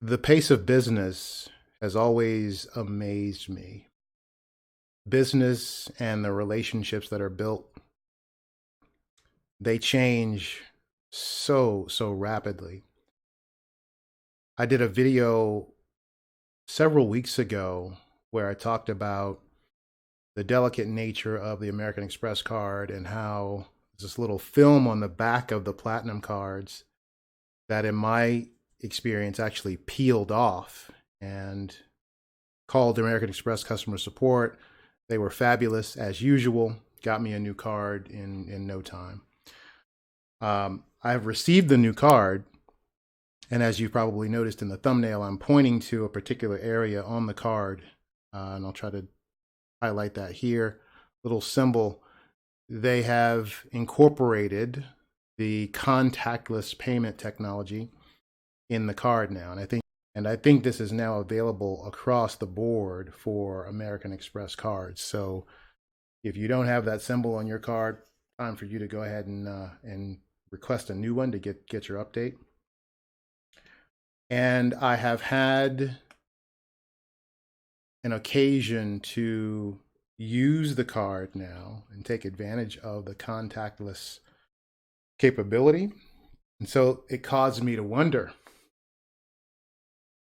The pace of business has always amazed me. Business and the relationships that are built, they change so rapidly. I did a video several weeks ago where I talked about the delicate nature of the American Express card and how there's this little film on the back of the platinum cards that, in my experience, actually peeled off, and called American Express customer support. They were fabulous as usual, got me a new card in no time. I have received the new card, and as you probably noticed in the thumbnail, I'm pointing to a particular area on the card, and I'll try to highlight that here. Little symbol. They have incorporated the contactless payment technology in the card now, and I think this is now available across the board for American Express cards. So if you don't have that symbol on your card, time for you to go ahead and request a new one to get your update. And I have had an occasion to use the card now and take advantage of the contactless capability. And so it caused me to wonder,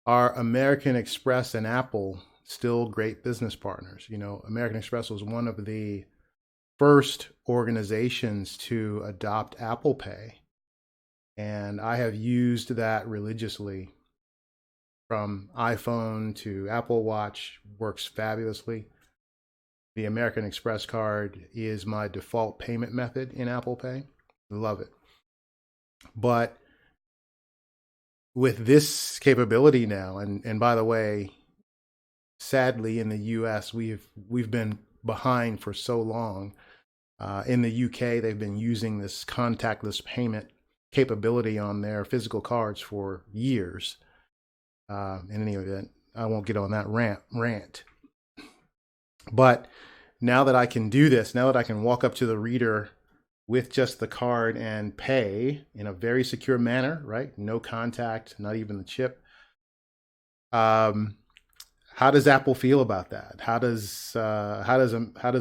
are American Express and Apple still great business partners? You know, American Express was one of the first organizations to adopt Apple Pay, and I have used that religiously. From iPhone to Apple Watch, works fabulously. The American Express card is my default payment method in Apple Pay. Love it. But with this capability now, and by the way, sadly in the US, we've been behind for so long. In the UK, they've been using this contactless payment capability on their physical cards for years. In any event, I won't get on that rant. But now that I can do this, now that I can walk up to the reader with just the card and pay in a very secure manner, right? No contact, not even the chip. How does Apple feel about that? How does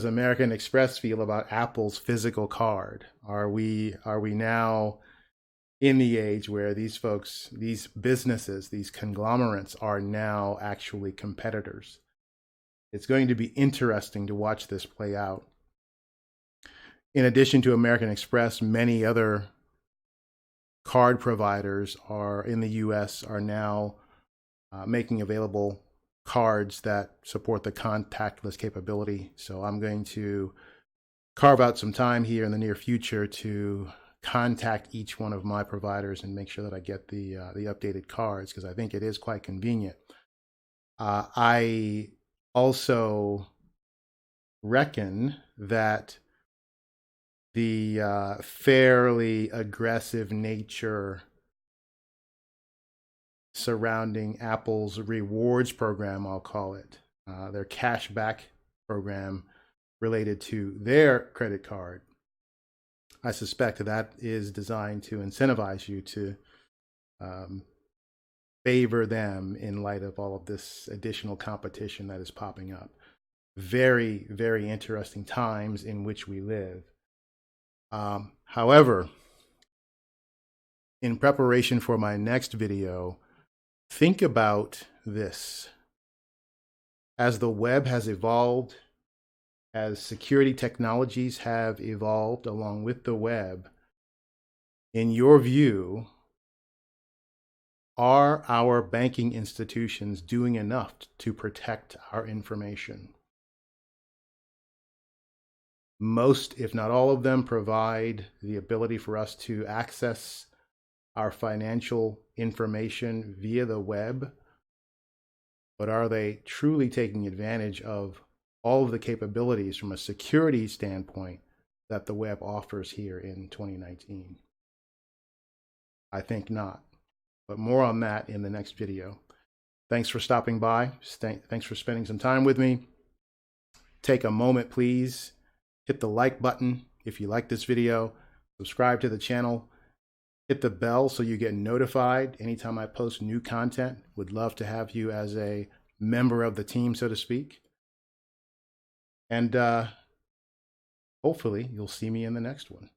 American Express feel about Apple's physical card? Are we now in the age where these folks, these businesses, these conglomerates are now actually competitors? It's going to be interesting to watch this play out. In addition to American Express, many other card providers are in the US are now making available cards that support the contactless capability. So I'm going to carve out some time here in the near future to contact each one of my providers and make sure that I get the updated cards, because I think it is quite convenient. I also reckon that the fairly aggressive nature surrounding Apple's rewards program, I'll call it, their cashback program related to their credit card, I suspect that is designed to incentivize you to favor them in light of all of this additional competition that is popping up. Very, very interesting times in which we live. However, in preparation for my next video, think about this. As the web has evolved, as security technologies have evolved along with the web, in your view, are our banking institutions doing enough to protect our information? Most, if not all of them, provide the ability for us to access our financial information via the web. But are they truly taking advantage of all of the capabilities from a security standpoint that the web offers here in 2019? I think not. But more on that in the next video. Thanks for stopping by. Thanks for spending some time with me. Take a moment, please. Hit the like button if you like this video. Subscribe to the channel. Hit the bell so you get notified anytime I post new content. Would love to have you as a member of the team, so to speak. And hopefully you'll see me in the next one.